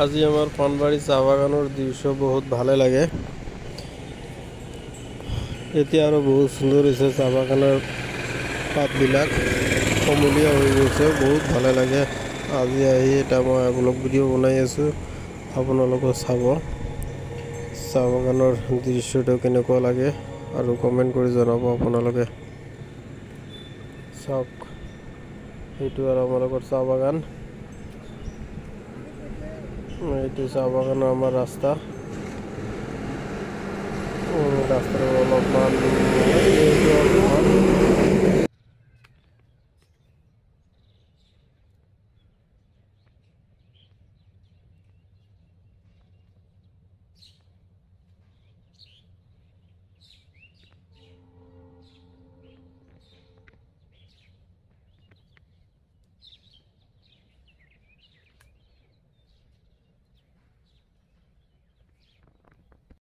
আজি আমাৰ পাণবাৰী চাহ বাগানৰ দৃশ্য বহুত ভালে লাগে। এতিয়া আৰু বহুত সুন্দৰ হৈছে চাহ বাগানৰ পাতবিলাক কমলীয়া হৈ গৈছে, বহুত ভালে লাগে। আজি আহি এটা মই ব্লগ ভিডিঅ' বনাই আছোঁ, আপোনালোকে চাব চাহ বাগানৰ দৃশ্যটো কেনেকুৱা লাগে আৰু কমেণ্ট কৰি জনাব আপোনালোকে। চাওক, এইটো আৰু আমালোকৰ চাহ বাগান। এইটো চাহ বাগানৰ আমাৰ ৰাস্তাৰ অলপমান